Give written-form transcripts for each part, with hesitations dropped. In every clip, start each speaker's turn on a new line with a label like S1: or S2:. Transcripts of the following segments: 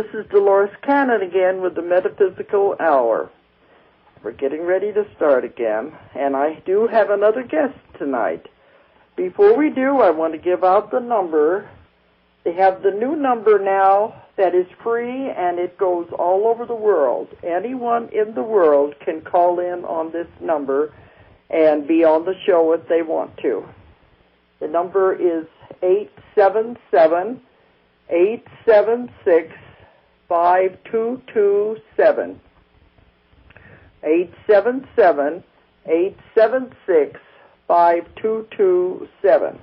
S1: this is Dolores Cannon again with the Metaphysical Hour. We're getting ready to start again, and I do have another guest tonight. Before we do, I want to give out the number. They have the new number now that is free, and it goes all over the world. Anyone in the world can call in on this number and be on the show if they want to. The number is 877-876-5227. 877-876-5227.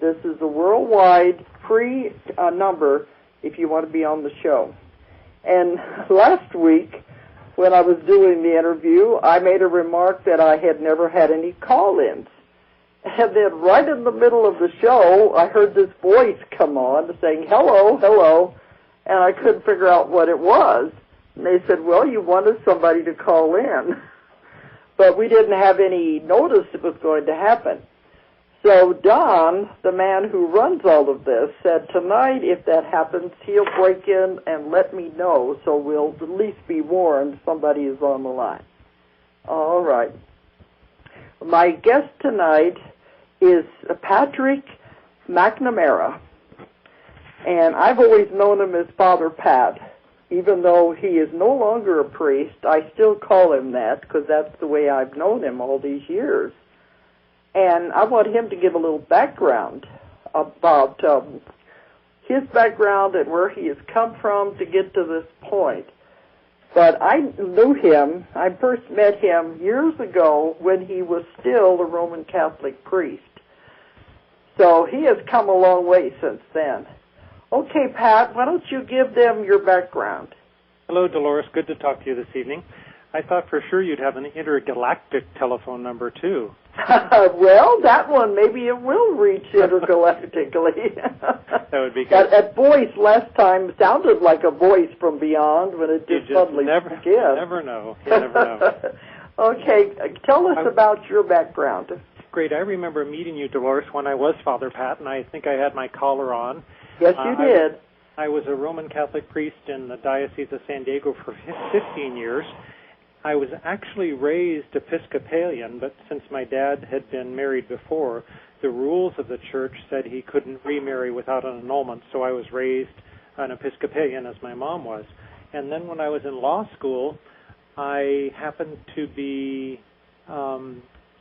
S1: This is a worldwide free number if you want to be on the show. And last week, when I was doing the interview, I made a remark that I had never had any call-ins. And then right in the middle of the show, I heard this voice come on saying, hello, hello, and I couldn't figure out what it was. And they said, well, you wanted somebody to call in. But we didn't have any notice it was going to happen. So Don, the man who runs all of this, said tonight, if that happens, he'll break in and let me know, so we'll at least be warned somebody is on the line. All right. My guest tonight is Patrick McNamara, and I've always known him as Father Pat. Even though he is no longer a priest, I still call him that because that's the way I've known him all these years. And I want him to give a little background about his background and where he has come from to get to this point. But I knew him, I first met him years ago when he was still a Roman Catholic priest. So he has come a long way since then. Okay, Pat, why don't you give them your background?
S2: Hello, Dolores. Good to talk to you this evening. I thought for sure you'd have an intergalactic telephone number, too.
S1: Well, that one, maybe it will reach intergalactically.
S2: That would be good.
S1: That voice last time sounded like a voice from beyond when it just suddenly
S2: never know. You never know.
S1: Okay, tell us about your background.
S2: Great. I remember meeting you, Dolores, when I was Father Pat, and I think I had my collar on.
S1: Yes, you did.
S2: I was a Roman Catholic priest in the Diocese of San Diego for 15 years. I was actually raised Episcopalian, but since my dad had been married before, the rules of the church said he couldn't remarry without an annulment, so I was raised an Episcopalian as my mom was. And then when I was in law school, I happened to be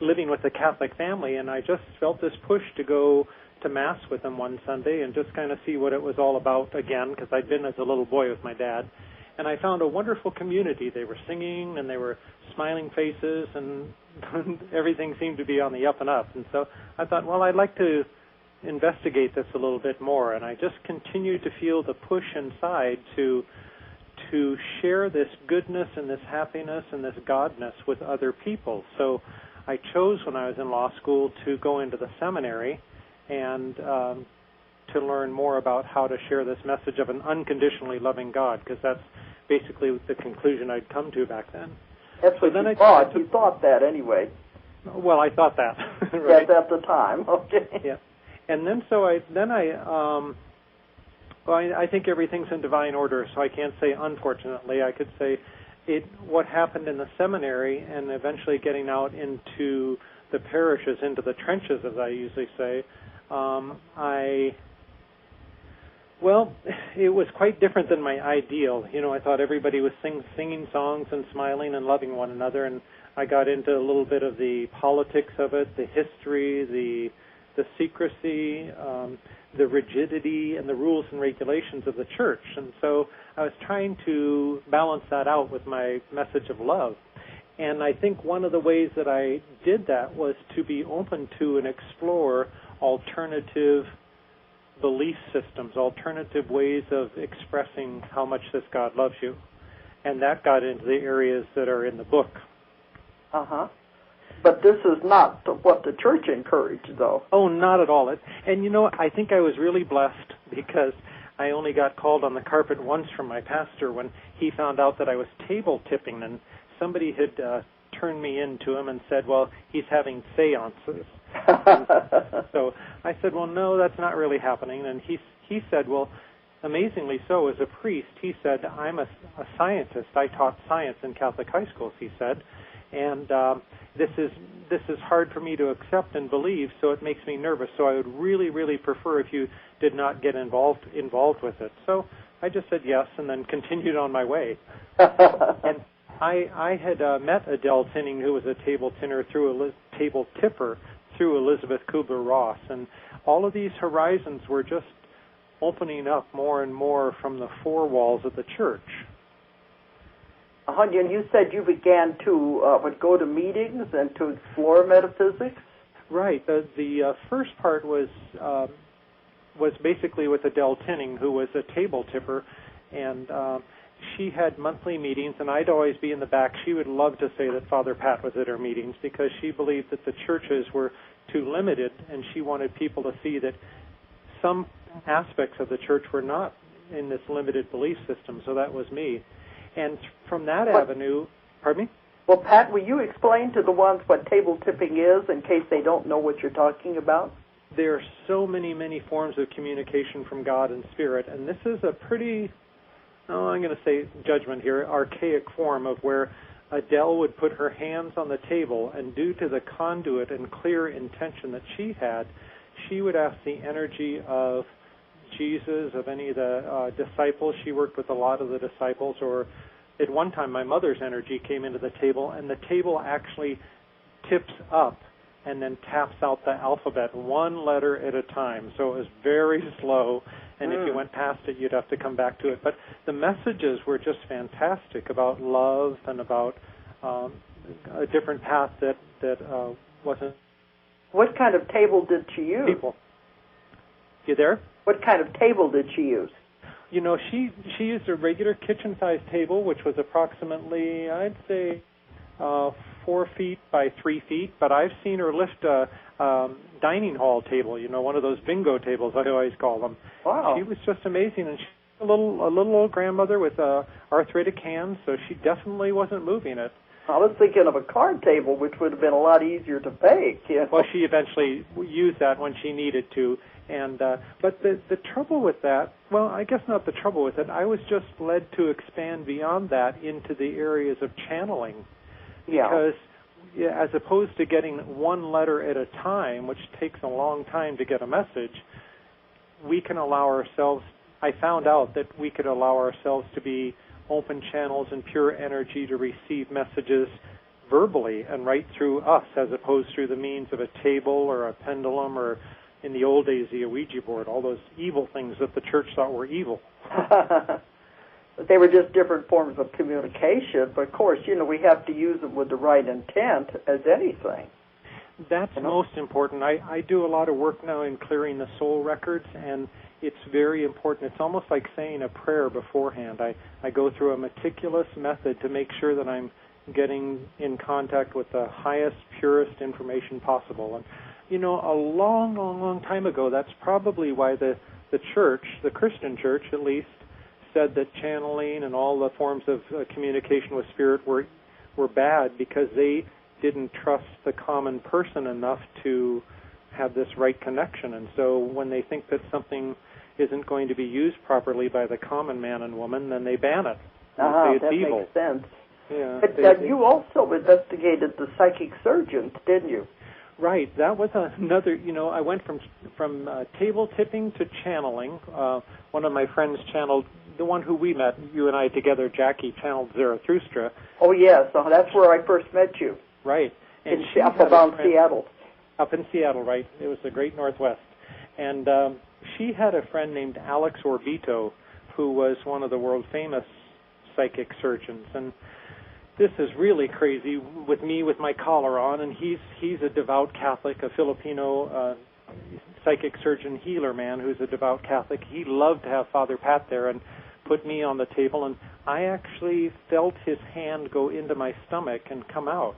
S2: living with a Catholic family, and I just felt this push to go to Mass with them one Sunday and just kind of see what it was all about again, because I'd been as a little boy with my dad. And I found a wonderful community. They were singing, and they were smiling faces, and everything seemed to be on the up and up. And so I thought, well, I'd like to investigate this a little bit more. And I just continued to feel the push inside to share this goodness and this happiness and this godness with other people. So I chose, when I was in law school, to go into the seminary and to learn more about how to share this message of an unconditionally loving God, because that's basically the conclusion I'd come to back then.
S1: That's what you thought. You thought that anyway.
S2: Well, I thought that. Right?
S1: Yes, at the time. Okay.
S2: Yeah. And then I think everything's in divine order, so I can't say unfortunately. I could say what happened in the seminary and eventually getting out into the parishes, into the trenches, as I usually say, Well, it was quite different than my ideal. You know, I thought everybody was singing songs and smiling and loving one another, and I got into a little bit of the politics of it, the history, the secrecy, the rigidity, and the rules and regulations of the church. And so I was trying to balance that out with my message of love. And I think one of the ways that I did that was to be open to and explore alternative belief systems, alternative ways of expressing how much this God loves you. And that got into the areas that are in the book.
S1: Uh-huh. But this is not what the church encouraged, though.
S2: Oh, not at all. And, you know, I think I was really blessed because I only got called on the carpet once from my pastor when he found out that I was table tipping, and somebody had turned me in to him and said, well, he's having seances. So I said, well, no, that's not really happening. And he said, well, amazingly so, as a priest, he said, I'm a scientist. I taught science in Catholic high schools, he said, and this is hard for me to accept and believe, so it makes me nervous. So I would really, really prefer if you did not get involved with it. So I just said yes, and then continued on my way. And I had met Adele Tinning, who was a table tipper through Elizabeth Kubler-Ross, and all of these horizons were just opening up more and more from the four walls of the church.
S1: And you said you began to would go to meetings and to explore metaphysics?
S2: Right. The first part was basically with Adele Tinning, who was a table tipper, and she had monthly meetings, and I'd always be in the back. She would love to say that Father Pat was at her meetings because she believed that the churches were too limited, and she wanted people to see that some aspects of the church were not in this limited belief system. So that was me. And from that avenue, pardon me?
S1: Well, Pat, will you explain to the ones what table tipping is in case they don't know what you're talking about?
S2: There are so many, many forms of communication from God and Spirit, and this is a pretty, I'm going to say judgment here, archaic form of where Adele would put her hands on the table, and due to the conduit and clear intention that she had, she would ask the energy of Jesus, of any of the disciples. She worked with a lot of the disciples, or at one time my mother's energy came into the table, and the table actually tips up and then taps out the alphabet one letter at a time. So it was very slow, and if you went past it, you'd have to come back to it. But the messages were just fantastic about love and about a different path that wasn't...
S1: What kind of table did she use?
S2: People. You there?
S1: What kind of table did she use?
S2: You know, she used a regular kitchen-sized table, which was approximately, I'd say, 4 feet by 3 feet, but I've seen her lift a dining hall table, you know, one of those bingo tables, I always call them.
S1: Wow.
S2: She was just amazing, and she's a little old grandmother with arthritic hands, so she definitely wasn't moving it.
S1: I was thinking of a card table, which would have been a lot easier to bake. You know?
S2: Well, she eventually used that when she needed to, and but the trouble with that, well, I guess not the trouble with it, I was just led to expand beyond that into the areas of channeling. Because as opposed to getting one letter at a time, which takes a long time to get a message, we can allow ourselves, I found out that we could allow ourselves to be open channels and pure energy to receive messages verbally and right through us, as opposed through the means of a table or a pendulum or, in the old days, the Ouija board, all those evil things that the church thought were evil.
S1: They were just different forms of communication, but of course, you know, we have to use them with the right intent as anything.
S2: That's most important. I do a lot of work now in clearing the soul records, and it's very important. It's almost like saying a prayer beforehand. I go through a meticulous method to make sure that I'm getting in contact with the highest, purest information possible. And, you know, a long, long, long time ago, that's probably why the church, the Christian church at least, said that channeling and all the forms of communication with spirit were bad, because they didn't trust the common person enough to have this right connection. And so when they think that something isn't going to be used properly by the common man and woman, then they ban it. Say it's
S1: that
S2: evil.
S1: Makes sense.
S2: Yeah,
S1: but you also investigated the psychic surgeons, didn't you?
S2: Right. That was another, you know, I went from table tipping to channeling. One of my friends channeled, the one who we met, you and I together, Jackie, channeled Zarathustra.
S1: Oh, yes. That's where I first met you.
S2: Right. And
S1: up around Seattle.
S2: Up in Seattle, right. It was the great Northwest. And she had a friend named Alex Orbito, who was one of the world-famous psychic surgeons. And this is really crazy with me with my collar on, and he's a devout Catholic, a Filipino psychic surgeon healer man who's a devout Catholic. He loved to have Father Pat there and put me on the table, and I actually felt his hand go into my stomach and come out.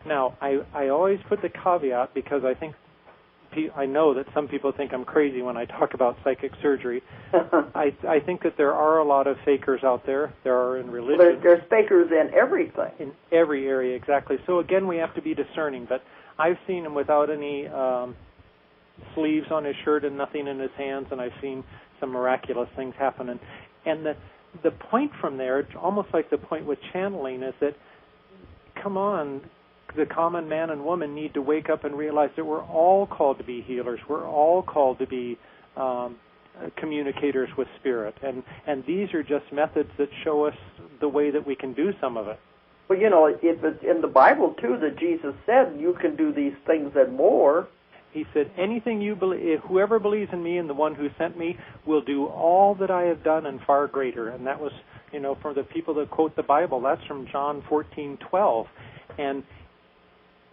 S2: Now, I always put the caveat, because I know that some people think I'm crazy when I talk about psychic surgery. I think that there are a lot of fakers out there. There are in religion.
S1: Well, there's fakers in everything.
S2: In every area, exactly. So, again, we have to be discerning. But I've seen him without any sleeves on his shirt and nothing in his hands, and I've seen some miraculous things happen. And the point from there, almost like the point with channeling, is that, come on, the common man and woman need to wake up and realize that we're all called to be healers. We're all called to be communicators with spirit. And these are just methods that show us the way that we can do some of it.
S1: Well, you know, it's in the Bible, too, that Jesus said, you can do these things and more.
S2: He said, anything you believe, whoever believes in me and the one who sent me will do all that I have done and far greater. And that was, you know, for the people that quote the Bible, that's from John 14:12. And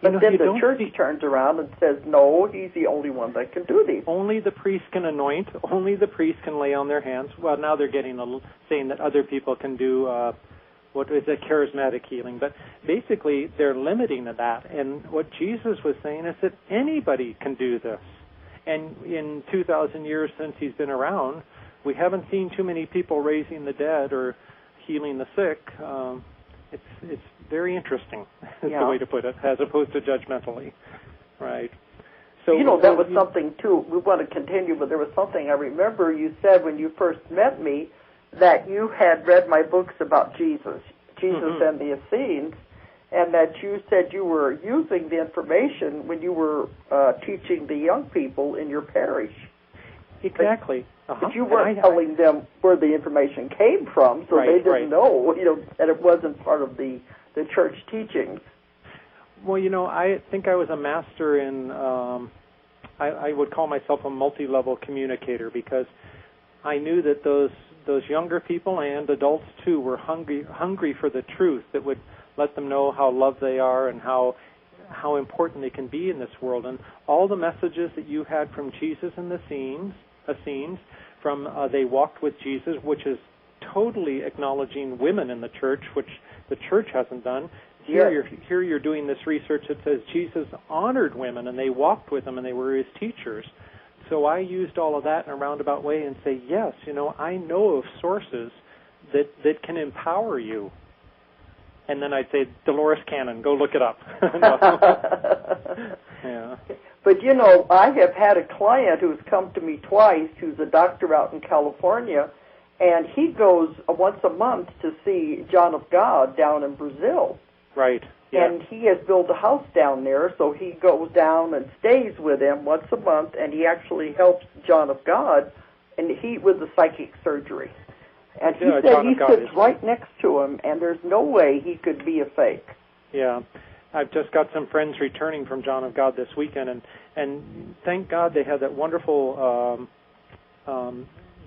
S1: but then the church turns around and says, no, he's the only one that can do these.
S2: Only the priest can anoint. Only the priest can lay on their hands. Well, now they're saying that other people can do what is a charismatic healing. But basically, they're limiting to that. And what Jesus was saying is that anybody can do this. And in 2,000 years since he's been around, we haven't seen too many people raising the dead or healing the sick. It's very interesting, is the way to put it, as opposed to judgmentally. Right. So,
S1: you know, that was something, too. We want to continue, but there was something I remember you said when you first met me, that you had read my books about Jesus and the Essenes, and that you said you were using the information when you were teaching the young people in your parish.
S2: Exactly.
S1: But you weren't telling them where the information came from, so they didn't know, you know, that it wasn't part of the church teachings.
S2: Well, you know, I think I was a master in, I would call myself a multi-level communicator, because I knew that those younger people and adults too were hungry for the truth that would let them know how loved they are and how important they can be in this world. And all the messages that you had from Jesus and the Essenes, from They Walked with Jesus, which is totally acknowledging women in the church, which the church hasn't done. Here you're doing this research that says Jesus honored women and they walked with him and they were his teachers. So I used all of that in a roundabout way and say, yes, you know, I know of sources that can empower you. And then I'd say, Dolores Cannon, go look it up. Yeah.
S1: But, you know, I have had a client who's come to me twice, who's a doctor out in California, and he goes once a month to see John of God down in Brazil.
S2: Right. Yeah.
S1: And he has built a house down there, so he goes down and stays with him once a month, and he actually helps John of God and with the psychic surgery. And he said he sits right next to him, and there's no way he could be a fake.
S2: Yeah. I've just got some friends returning from John of God this weekend, and thank God they had that wonderful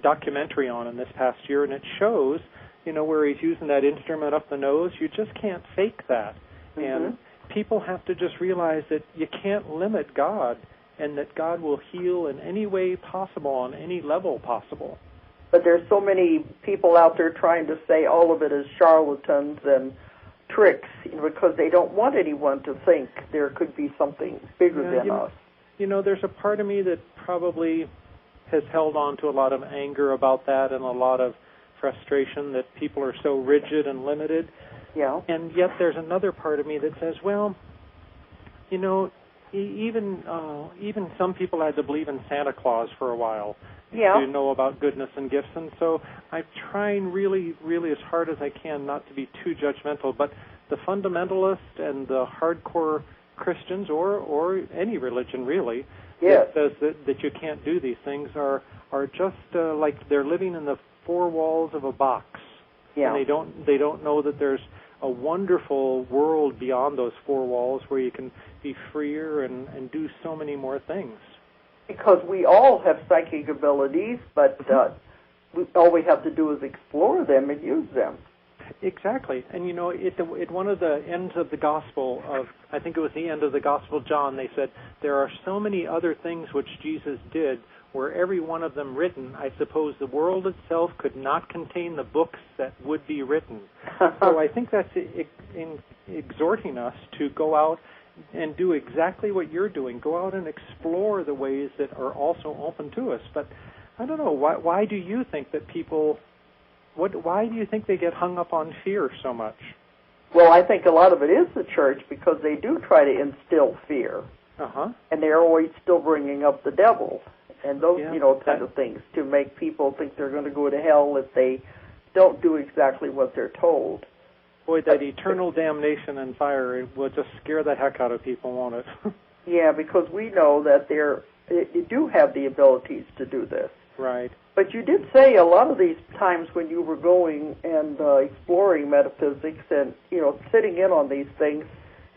S2: documentary on in this past year, and it shows, you know, where he's using that instrument up the nose. You just can't fake that. And people have to just realize that you can't limit God, and that God will heal in any way possible, on any level possible.
S1: But there's so many people out there trying to say all of it is charlatans and tricks, because they don't want anyone to think there could be something bigger than us.
S2: You know, there's a part of me that probably has held on to a lot of anger about that and a lot of frustration that people are so rigid and limited.
S1: Yeah.
S2: And yet there's another part of me that says, well, you know, even some people had to believe in Santa Claus for a while to know about goodness and gifts. And so I'm trying really, really as hard as I can not to be too judgmental. But the fundamentalists and the hardcore Christians, or any religion really, that says that you can't do these things are just like they're living in the four walls of a box.
S1: Yeah.
S2: And they don't know that there's a wonderful world beyond those four walls where you can be freer and do so many more things.
S1: Because we all have psychic abilities, but all we have to do is explore them and use them.
S2: Exactly. And, you know, at one of the ends of the Gospel I think it was the end of the Gospel of John, they said, there are so many other things which Jesus did, were every one of them written, I suppose the world itself could not contain the books that would be written. So I think that's exhorting us to go out and do exactly what you're doing. Go out and explore the ways that are also open to us. But I don't know, why do you think that people, why do you think they get hung up on fear so much?
S1: Well, I think a lot of it is the church, because they do try to instill fear. And they're always still bringing up the devil. and those, kind of things to make people think they're going to go to hell if they don't do exactly what they're told.
S2: Boy, that eternal damnation and fire, it will just scare the heck out of people, won't it?
S1: Yeah, because we know that you do have the abilities to do this.
S2: Right.
S1: But you did say a lot of these times when you were going and exploring metaphysics and, sitting in on these things,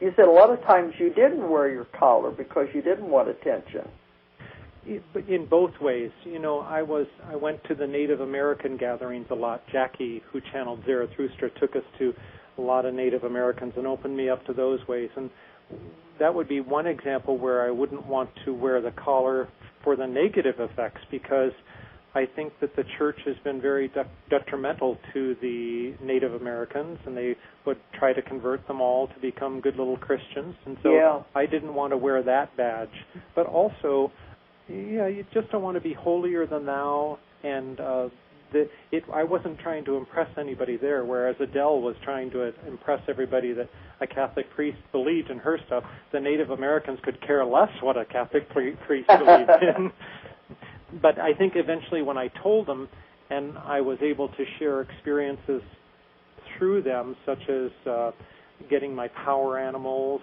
S1: you said a lot of times you didn't wear your collar because you didn't want attention.
S2: In both ways. I went to the Native American gatherings a lot. Jackie, who channeled Zarathustra, took us to a lot of Native Americans and opened me up to those ways. And that would be one example where I wouldn't want to wear the collar for the negative effects, because I think that the church has been very detrimental to the Native Americans, and they would try to convert them all to become good little Christians. And so I didn't want to wear that badge. But also, you just don't want to be holier than thou, and I wasn't trying to impress anybody there, whereas Adele was trying to impress everybody that a Catholic priest believed in her stuff. The Native Americans could care less what a Catholic priest believed in. But I think eventually when I told them, and I was able to share experiences through them, such as getting my power animals,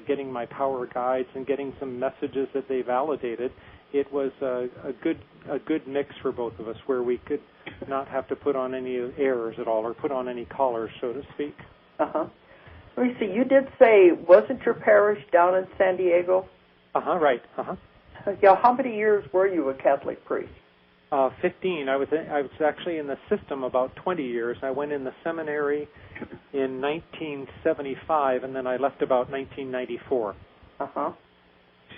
S2: getting my power guides, and getting some messages that they validated, it was a good mix for both of us, where we could not have to put on any airs at all or put on any collars, so to speak.
S1: Uh-huh. Let me see, you did say, wasn't your parish down in San Diego?
S2: Right. Uh-huh.
S1: Yeah, how many years were you a Catholic priest?
S2: 15. I was actually in the system about 20 years. I went in the seminary in 1975, and then I left about 1994. Uh-huh.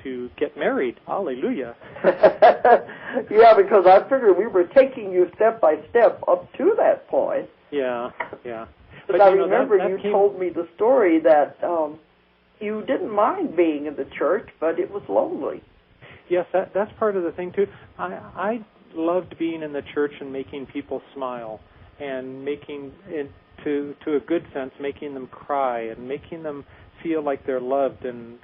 S2: To get married. Hallelujah.
S1: Yeah, because I figured we were taking you step by step up to that point.
S2: Yeah.
S1: But I remember you told me the story that you didn't mind being in the church, but it was lonely.
S2: Yes, that's part of the thing, too. I loved being in the church and making people smile, and making, to a good sense, making them cry and making them feel like they're loved and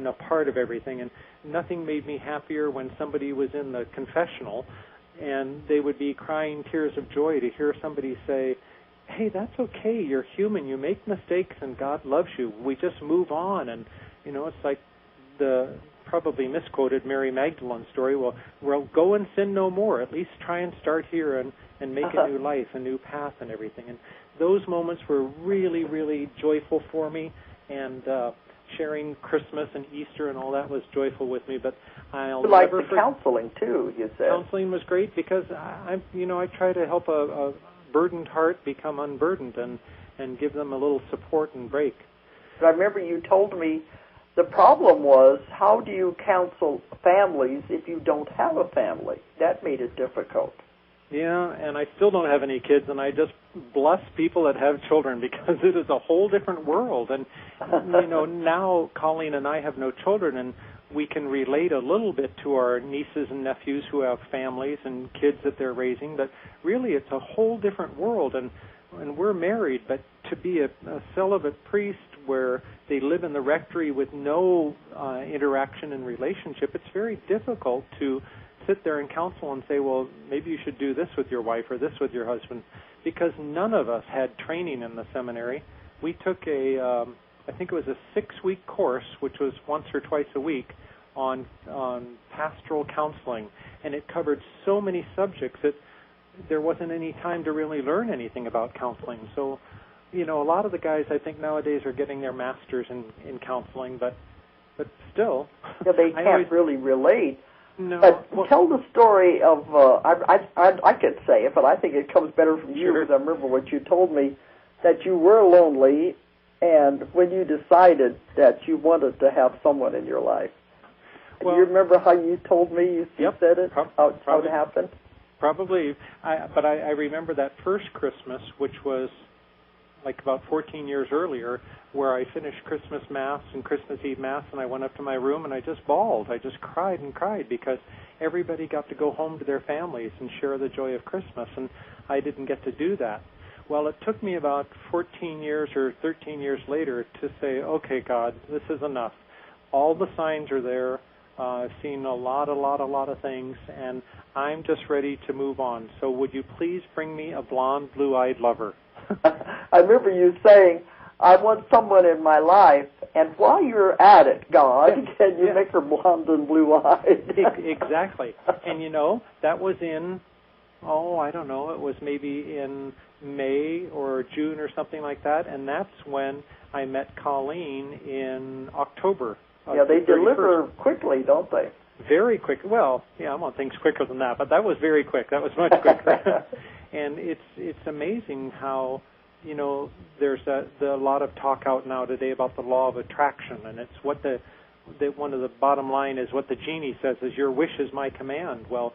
S2: a part of everything. And nothing made me happier when somebody was in the confessional and they would be crying tears of joy to hear somebody say, hey, that's okay, you're human, you make mistakes and God loves you, we just move on. And it's like the probably misquoted Mary Magdalene story, well, go and sin no more, at least try and start here and make a new life, a new path and everything. And those moments were really, really joyful for me, and sharing Christmas and Easter and all that was joyful with me. But I'll never forget
S1: counseling too, you said.
S2: Counseling was great because I try to help a burdened heart become unburdened and give them a little support and break.
S1: But I remember you told me the problem was, how do you counsel families if you don't have a family? That made it difficult.
S2: Yeah, and I still don't have any kids, and I just bless people that have children, because it is a whole different world. And, now Colleen and I have no children, and we can relate a little bit to our nieces and nephews who have families and kids that they're raising, but really it's a whole different world. And we're married, but to be a celibate priest where they live in the rectory with no interaction and relationship, it's very difficult to sit there and counsel and say, well, maybe you should do this with your wife or this with your husband, because none of us had training in the seminary. We took I think it was a 6-week course, which was once or twice a week, on pastoral counseling, and it covered so many subjects that there wasn't any time to really learn anything about counseling. So, a lot of the guys I think nowadays are getting their masters in counseling, but still.
S1: Yeah, they can't really relate.
S2: No.
S1: But tell the story of, I could say it, but I think it comes better from you, because I remember what you told me, that you were lonely, and when you decided that you wanted to have someone in your life. Well, do you remember how you told me you said it, how it happened?
S2: Probably, but I remember that first Christmas, which was like about 14 years earlier, where I finished Christmas Mass and Christmas Eve Mass, and I went up to my room and I just bawled. I just cried and cried, because everybody got to go home to their families and share the joy of Christmas, and I didn't get to do that. Well, it took me about 14 years or 13 years later to say, okay, God, this is enough. All the signs are there. I've seen a lot of things, and I'm just ready to move on. So would you please bring me a blonde, blue-eyed lover?
S1: I remember you saying, I want someone in my life, and while you're at it, God, can you make her blonde and blue-eyed?
S2: Exactly. And, that was in, I don't know, it was maybe in May or June or something like that, and that's when I met Colleen in October.
S1: Yeah, they deliver quickly, don't they?
S2: Very quick. Well, I want things quicker than that, but that was very quick. That was much quicker. And it's amazing how, there's a lot of talk out now today about the law of attraction, and it's what one of the bottom line is what the genie says is your wish is my command. Well,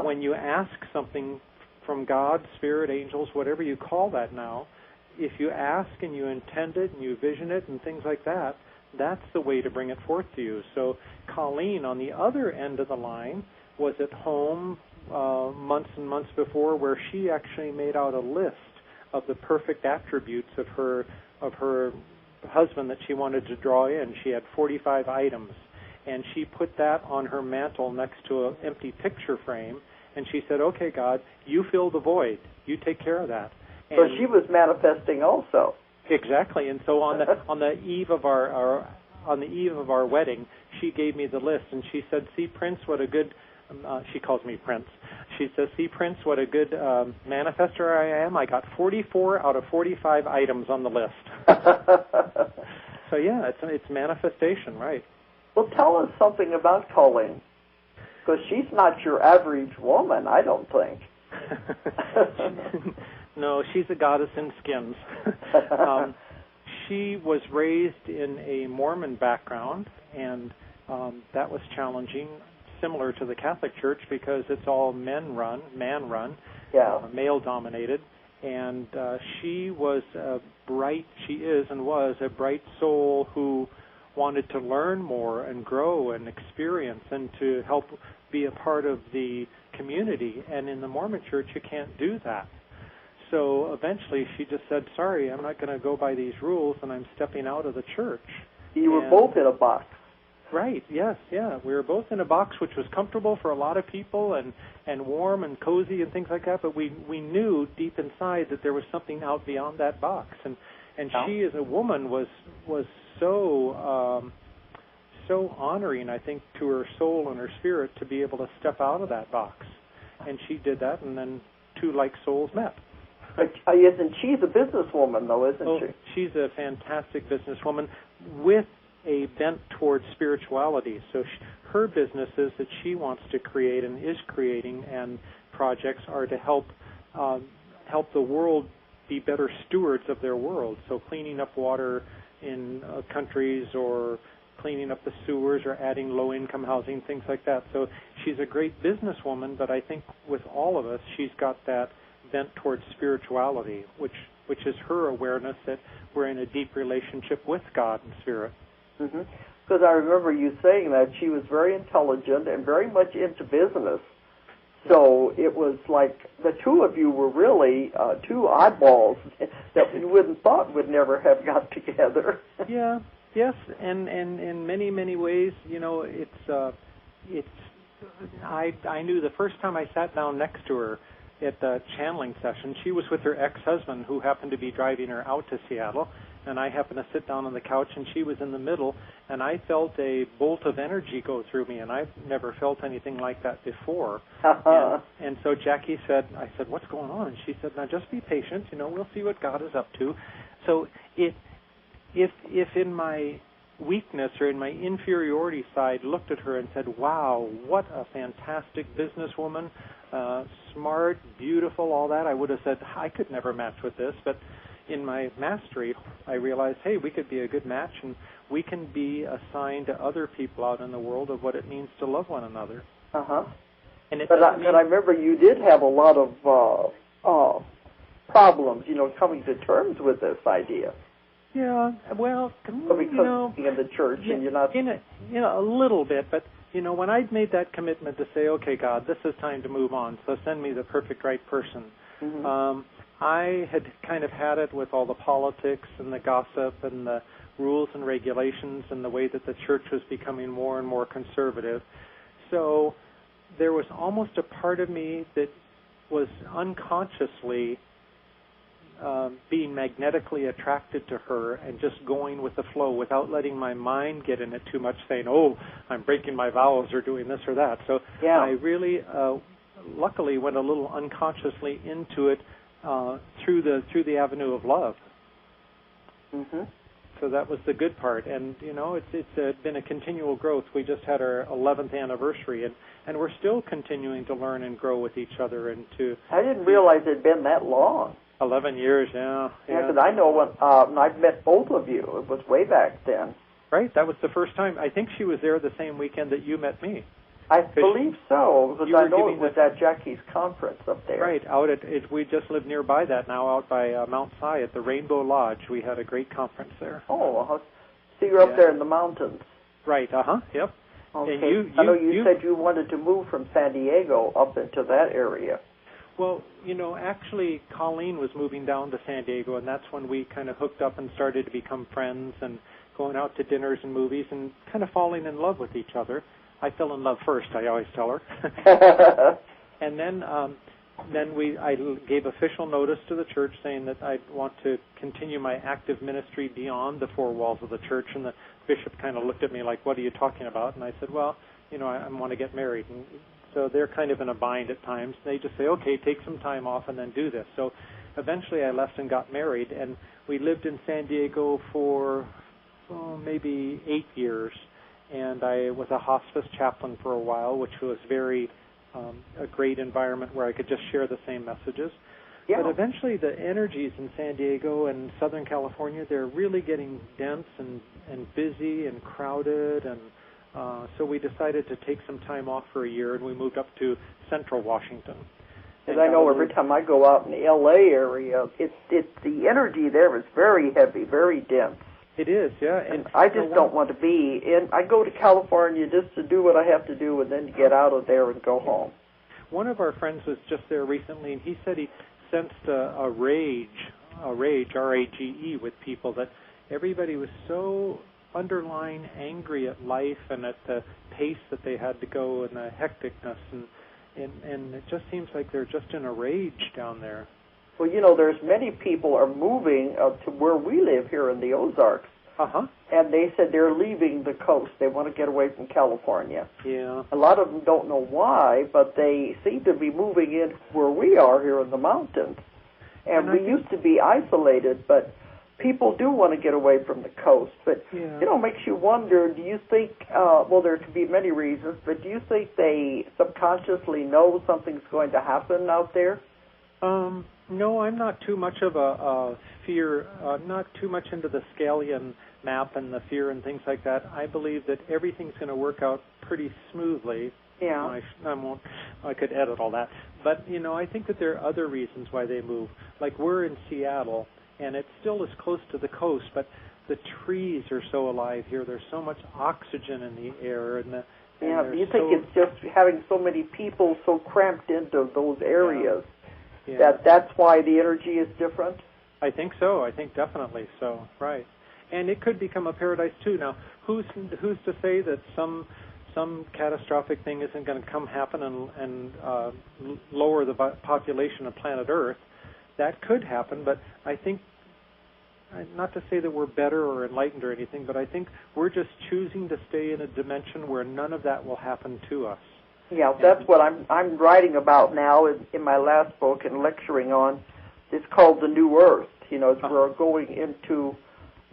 S2: when you ask something from God, Spirit, angels, whatever you call that now, if you ask and you intend it and you vision it and things like that, that's the way to bring it forth to you. So Colleen, on the other end of the line, was at home months and months before, where she actually made out a list of the perfect attributes of her husband that she wanted to draw in. She had 45 items, and she put that on her mantle next to an empty picture frame, and she said, "Okay, God, you fill the void. You take care of that." And
S1: so she was manifesting also.
S2: Exactly, and so on the eve of our wedding, she gave me the list, and she said, "See, Prince, what a good." She calls me Prince. She says, "See, Prince, what a good manifester I am. I got 44 out of 45 items on the list." So yeah, it's manifestation, right?
S1: Well, tell us something about Colleen, because she's not your average woman, I don't think.
S2: No, she's a goddess in skins. She was raised in a Mormon background, and that was challenging, similar to the Catholic Church, because it's all man-run, male-dominated. And she was a bright soul who wanted to learn more and grow and experience and to help be a part of the community. And in the Mormon Church, you can't do that. So eventually she just said, "Sorry, I'm not going to go by these rules, and I'm stepping out of the church."
S1: You were both in a box.
S2: Right, yes, yeah. We were both in a box, which was comfortable for a lot of people and warm and cozy and things like that, but we knew deep inside that there was something out beyond that box. And she, as a woman, was so honoring, I think, to her soul and her spirit to be able to step out of that box. And she did that, and then two like souls met.
S1: Isn't she a businesswoman, though, isn't she?
S2: She's a fantastic businesswoman with a bent towards spirituality. So her businesses that she wants to create and is creating, and projects, are to help the world be better stewards of their world. So cleaning up water in countries, or cleaning up the sewers, or adding low-income housing, things like that. So she's a great businesswoman, but I think with all of us, she's got that bent towards spirituality, which is her awareness that we're in a deep relationship with God and Spirit.
S1: Because I remember you saying that she was very intelligent and very much into business. So it was like the two of you were really two eyeballs that you wouldn't thought would never have got together.
S2: Yeah, yes, and in many, many ways, I knew the first time I sat down next to her at the channeling session, she was with her ex-husband, who happened to be driving her out to Seattle, and I happened to sit down on the couch, and she was in the middle, and I felt a bolt of energy go through me, and I've never felt anything like that before. And so Jackie said, I said, "What's going on?" And she said, "Now just be patient, we'll see what God is up to." So if in my weakness or in my inferiority side looked at her and said, "Wow, what a fantastic businesswoman, smart, beautiful, all that," I would have said, "I could never match with this." But in my mastery, I realized, hey, we could be a good match, and we can be a sign to other people out in the world of what it means to love one another. And
S1: but I remember you did have a lot of problems, coming to terms with this idea.
S2: Yeah, well,
S1: because in the church, and you're not
S2: a little bit, but when I'd made that commitment to say, "Okay, God, this is time to move on, so send me the perfect right person," I had kind of had it with all the politics and the gossip and the rules and regulations and the way that the church was becoming more and more conservative. So there was almost a part of me that was unconsciously being magnetically attracted to her and just going with the flow without letting my mind get in it too much, saying, oh, I'm breaking my vows or doing this or that. So I really, luckily, went a little unconsciously into it through the avenue of love.
S1: Mm-hmm.
S2: So that was the good part. And, you know, it's been a continual growth. We just had our 11th anniversary, and we're still continuing to learn and grow with each other. And
S1: I didn't realize it had been that long.
S2: 11 years, yeah.
S1: Yeah, because I know when I've met both of you. It was way back then.
S2: Right, that was the first time. I think she was there the same weekend that you met me.
S1: I believe so, because I know it was at Jackie's conference up there.
S2: Right, we just live nearby that now, out by Mount Si at the Rainbow Lodge. We had a great conference there.
S1: Oh, so you're up there in the mountains.
S2: Right, yep.
S1: Okay.
S2: And
S1: I know you said you wanted to move from San Diego up into that area.
S2: Well, you know, actually, Colleen was moving down to San Diego, and that's when we kind of hooked up and started to become friends and going out to dinners and movies and kind of falling in love with each other. I fell in love first, I always tell her. And then I gave official notice to the church saying that I want to continue my active ministry beyond the four walls of the church, and the bishop kind of looked at me like, what are you talking about? And I said, well, you know, I want to get married. And so they're kind of in a bind at times. They just say, okay, take some time off and then do this. So eventually I left and got married, and we lived in San Diego for maybe 8 years. And I was a hospice chaplain for a while, which was very a great environment where I could just share the same messages. Yeah. But eventually the energies in San Diego and Southern California, they're really getting dense and busy and crowded, and so we decided to take some time off for a year, and we moved up to Central Washington.
S1: Because I know every time I go out in the L.A. area, it's the energy there is very heavy, very dense.
S2: It is, yeah.
S1: And I just don't want to be in. I go to California just to do what I have to do and then get out of there and go home.
S2: One of our friends was just there recently, and he said he sensed a rage, R-A-G-E, with people, that everybody was so underlying angry at life and at the pace that they had to go and the hecticness, and it just seems like they're just in a rage down there.
S1: Well, you know, there's many people are moving to where we live here in the Ozarks. And they said they're leaving the coast. They want to get away from California.
S2: Yeah.
S1: A lot of them don't know why, but they seem to be moving in where we are here in the mountains. And we used to be isolated, but people do want to get away from the coast. But, you know, it makes you wonder, do you think, well, there could be many reasons, but do you think they subconsciously know something's going to happen out there?
S2: No, I'm not too much of a fear, not too much into the Scalian map and the fear and things like that. I believe that everything's going to work out pretty smoothly.
S1: Yeah.
S2: I could edit all that. But, you know, I think that there are other reasons why they move. Like, we're in Seattle, and it still is close to the coast, but the trees are so alive here. There's so much oxygen in the air. And
S1: you think it's just having so many people so cramped into those areas.
S2: Yeah.
S1: That's why the energy is different?
S2: I think so. I think definitely so. Right. And it could become a paradise too. Now, who's to say that some catastrophic thing isn't going to happen and lower the population of planet Earth? That could happen, but I think, not to say that we're better or enlightened or anything, but I think we're just choosing to stay in a dimension where none of that will happen to us.
S1: Yeah, that's what I'm writing about now in my last book and lecturing on. It's called The New Earth. You know, we're going into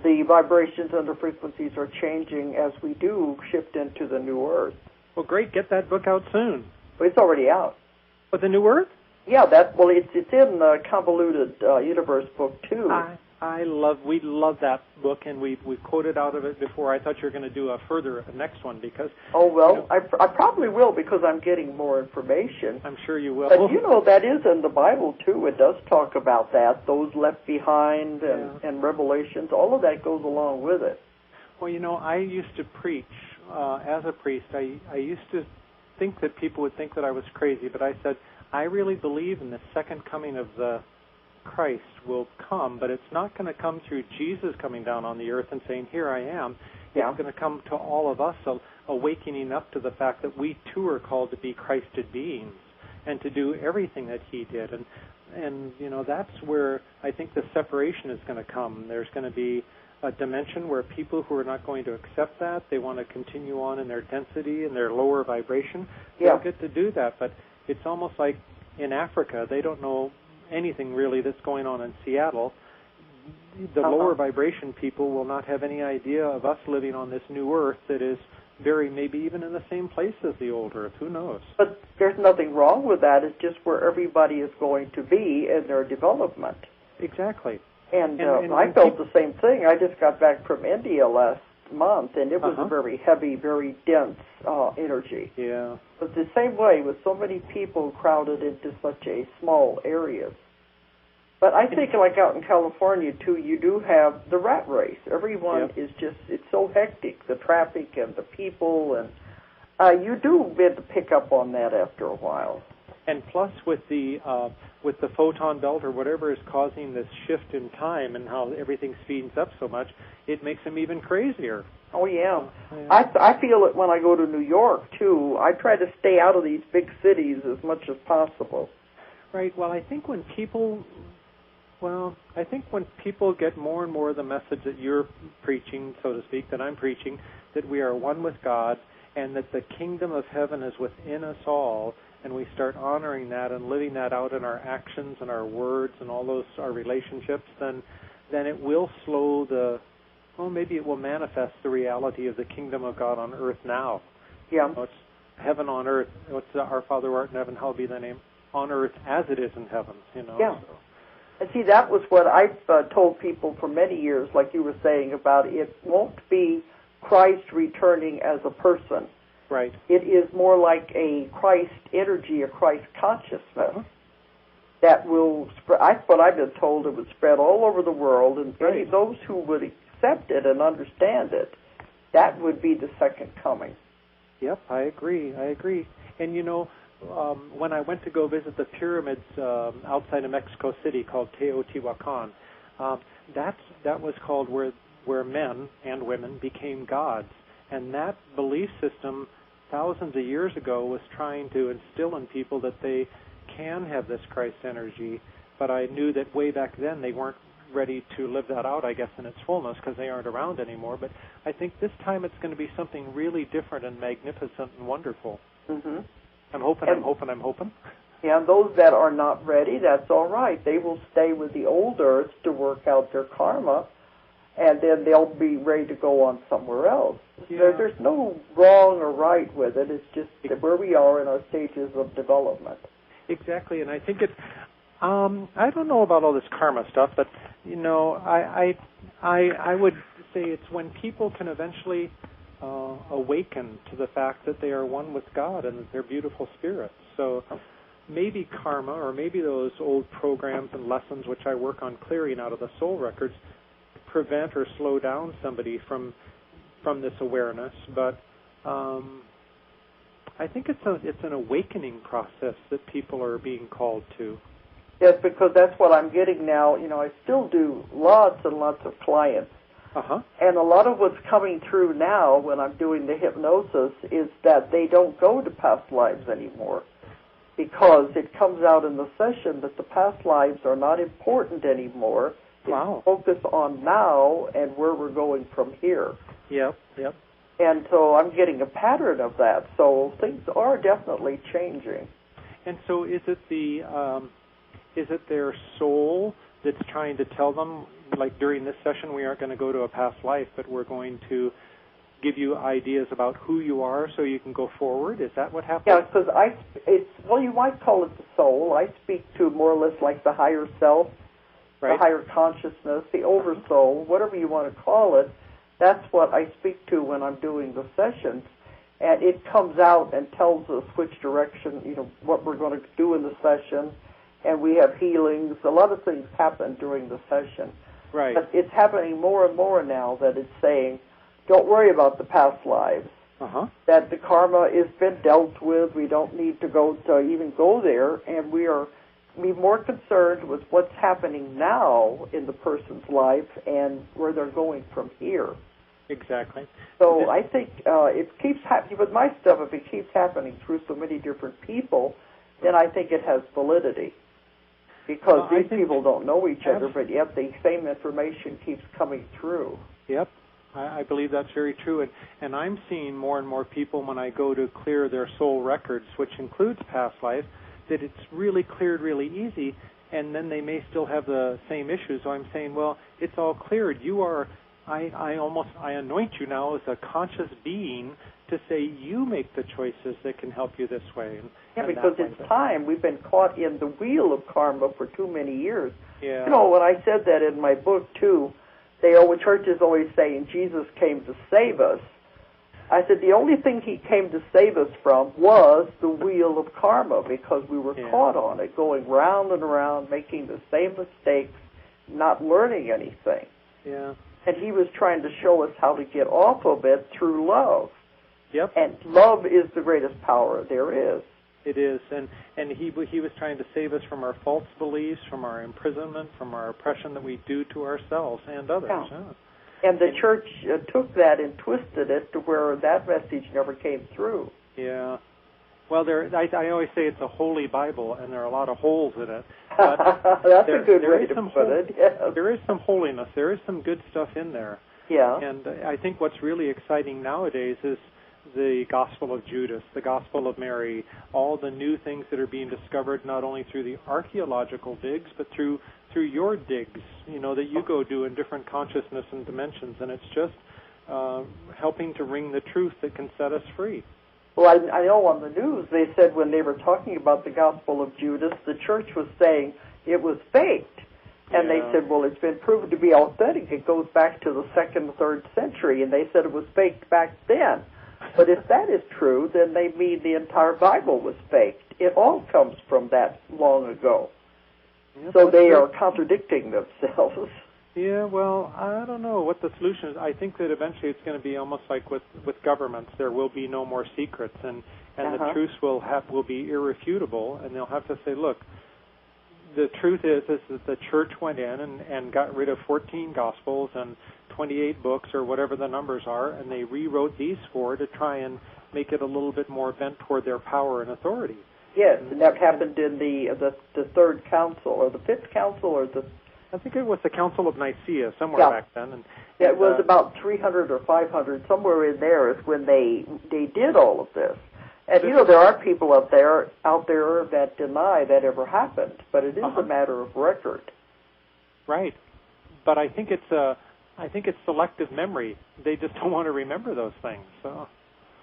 S1: the vibrations and the frequencies are changing as we do shift into the New Earth.
S2: Well, great. Get that book out soon.
S1: Well, it's already out.
S2: But The New Earth?
S1: Yeah, it's in the Convoluted Universe book too.
S2: We love that book, and we've quoted out of it before. I thought you were going to do a next one because. Oh well,
S1: you know, I probably will because I'm getting more information.
S2: I'm sure you will.
S1: But you know that is in the Bible too. It does talk about that. Those left behind and Revelations. All of that goes along with it.
S2: Well, you know, I used to preach as a priest. I used to think that people would think that I was crazy, but I said I really believe in the second coming of the Christ will come, but it's not going to come through Jesus coming down on the earth and saying, here I am.
S1: Yeah.
S2: It's going to come to all of us, awakening up to the fact that we too are called to be Christed beings and to do everything that he did. And you know, that's where I think the separation is going to come. There's going to be a dimension where people who are not going to accept that, they want to continue on in their density and their lower vibration, they'll get to do that. But it's almost like in Africa, they don't know anything really that's going on in Seattle. The lower vibration people will not have any idea of us living on this new earth that is very, maybe even in the same place as the old earth. Who knows? But
S1: there's nothing wrong with that. It's just where everybody is going to be in their development.
S2: Exactly.
S1: And I felt the same thing. I just got back from India last month, and it was a very heavy, very dense energy.
S2: Yeah.
S1: But the same way, with so many people crowded into such a small area. But I think, like out in California, too, you do have the rat race. Everyone is just, it's so hectic, the traffic and the people, and you do get to pick up on that after a while.
S2: And plus, with the photon belt or whatever is causing this shift in time and how everything speeds up so much, it makes them even crazier.
S1: Oh, yeah. I feel it when I go to New York, too. I try to stay out of these big cities as much as possible.
S2: Right. Well, I think when people get more and more the message that you're preaching, so to speak, that I'm preaching, that we are one with God and that the kingdom of heaven is within us all, and we start honoring that and living that out in our actions and our words and all those, our relationships, then it will maybe it will manifest the reality of the kingdom of God on earth now.
S1: Yeah.
S2: It's heaven on earth. What's our Father who art in heaven, hallowed be thy name, on earth as it is in heaven.
S1: Yeah.
S2: So.
S1: And see, that was what I've told people for many years, like you were saying about it won't be Christ returning as a person.
S2: Right.
S1: It is more like a Christ energy, a Christ consciousness that will spread. That's what I've been told. It would spread all over the world, and any of those who would accept it and understand it, that would be the second coming.
S2: Yep, I agree. And when I went to go visit the pyramids outside of Mexico City called Teotihuacan, that was called where men and women became gods. And that belief system thousands of years ago was trying to instill in people that they can have this Christ energy. But I knew that way back then they weren't ready to live that out, I guess, in its fullness because they aren't around anymore. But I think this time it's going to be something really different and magnificent and wonderful.
S1: Mm-hmm.
S2: I'm hoping.
S1: Yeah, and those that are not ready, that's all right. They will stay with the old earth to work out their karma, and then they'll be ready to go on somewhere else.
S2: Yeah.
S1: There's no wrong or right with it. It's just where we are in our stages of development.
S2: Exactly, and I think it's, I don't know about all this karma stuff, but, I would say it's when people can eventually awaken to the fact that they are one with God and that they're beautiful spirits. So maybe karma or maybe those old programs and lessons which I work on clearing out of the soul records prevent or slow down somebody from this awareness. But I think it's an awakening process that people are being called to.
S1: Yes, because that's what I'm getting now. I still do lots and lots of clients. And a lot of what's coming through now when I'm doing the hypnosis is that they don't go to past lives anymore because it comes out in the session that the past lives are not important anymore.
S2: Wow.
S1: Focus on now and where we're going from here.
S2: Yep.
S1: And so I'm getting a pattern of that. So things are definitely changing.
S2: And so is it their soul that's trying to tell them, like during this session, we aren't going to go to a past life, but we're going to give you ideas about who you are so you can go forward? Is that what happens?
S1: Yeah, because you might call it the soul. I speak to more or less like the higher self, the higher consciousness, the oversoul, whatever you want to call it. That's what I speak to when I'm doing the sessions. And it comes out and tells us which direction, what we're going to do in the session. And we have healings. A lot of things happen during the session.
S2: Right.
S1: But it's happening more and more now that it's saying, don't worry about the past lives. That the karma has been dealt with. We don't need to even go there. And we are be more concerned with what's happening now in the person's life and where they're going from here.
S2: Exactly.
S1: So I think it keeps happening with my stuff. If it keeps happening through so many different people, then I think it has validity. Because these people don't know each other, but yet the same information keeps coming through.
S2: Yep. I believe that's very true. And I'm seeing more and more people when I go to clear their soul records, which includes past life, that it's really cleared really easy, and then they may still have the same issues. So I'm saying, well, it's all cleared. You are, I anoint you now as a conscious being to say you make the choices that can help you this way.
S1: Because it's time. We've been caught in the wheel of karma for too many years.
S2: Yeah.
S1: You know, when I said that in my book, too, churches always saying Jesus came to save us. I said the only thing he came to save us from was the wheel of karma, because we were caught on it, going round and around, making the same mistakes, not learning anything.
S2: Yeah.
S1: And he was trying to show us how to get off of it through love.
S2: Yep.
S1: And love is the greatest power there is.
S2: It is, and he was trying to save us from our false beliefs, from our imprisonment, from our oppression that we do to ourselves and others.
S1: Yeah.
S2: Yeah.
S1: And the church took that and twisted it to where that message never came through.
S2: Yeah. Well, I always say it's a holy Bible, and there are a lot of holes in it. But
S1: that's a good way to put it. Yes.
S2: There is some holiness. There is some good stuff in there.
S1: Yeah.
S2: And I think what's really exciting nowadays is the Gospel of Judas, the Gospel of Mary, all the new things that are being discovered not only through the archaeological digs, but through your digs, that you go do in different consciousness and dimensions. And it's just helping to ring the truth that can set us free.
S1: Well, I know on the news they said when they were talking about the Gospel of Judas, the church was saying it was faked. And they said, well, it's been proven to be authentic. It goes back to the 2nd, 3rd century. And they said it was faked back then. But if that is true, then they mean the entire Bible was faked. It all comes from that long ago. Yep, so they are contradicting themselves.
S2: Yeah, well, I don't know what the solution is. I think that eventually it's going to be almost like with governments. There will be no more secrets, and the truths will be irrefutable, and they'll have to say, look, the truth is that the church went in and got rid of 14 Gospels and 28 books or whatever the numbers are, and they rewrote these 4 to try and make it a little bit more bent toward their power and authority.
S1: Yes, and that happened in the 3rd Council, or the 5th Council, or the...
S2: I think it was the Council of Nicaea, somewhere back then. And
S1: it was about 300 or 500, somewhere in there is when they did all of this. And, there are people out there that deny that ever happened, but it is a matter of record.
S2: Right. But I think it's selective memory. They just don't want to remember those things. So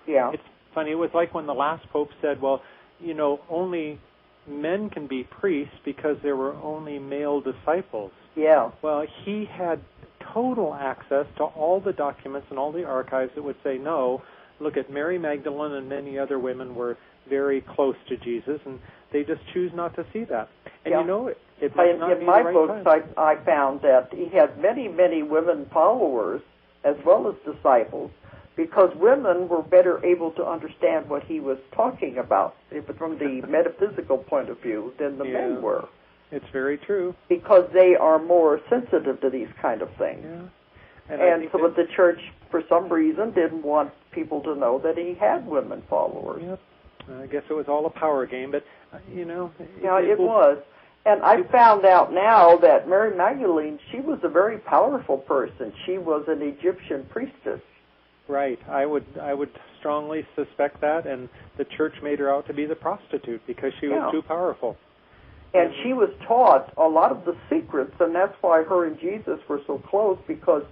S1: yeah.
S2: It's funny. It was like when the last pope said, well, only men can be priests because there were only male disciples.
S1: Yeah.
S2: Well, he had total access to all the documents and all the archives that would say, no, look at Mary Magdalene and many other women were very close to Jesus, and they just choose not to see that. And it must not be
S1: in my
S2: the right
S1: books,
S2: time.
S1: I found that he had many, many women followers as well as disciples, because women were better able to understand what he was talking about from the metaphysical point of view than the men were.
S2: It's very true.
S1: Because they are more sensitive to these kind of things.
S2: Yeah.
S1: And so the church, for some reason, didn't want people to know that he had women followers.
S2: Yep. I guess it was all a power game, but,
S1: it was. And I found out now that Mary Magdalene, she was a very powerful person. She was an Egyptian priestess.
S2: Right. I would strongly suspect that, and the church made her out to be the prostitute because she was too powerful.
S1: And she was taught a lot of the secrets, and that's why her and Jesus were so close, because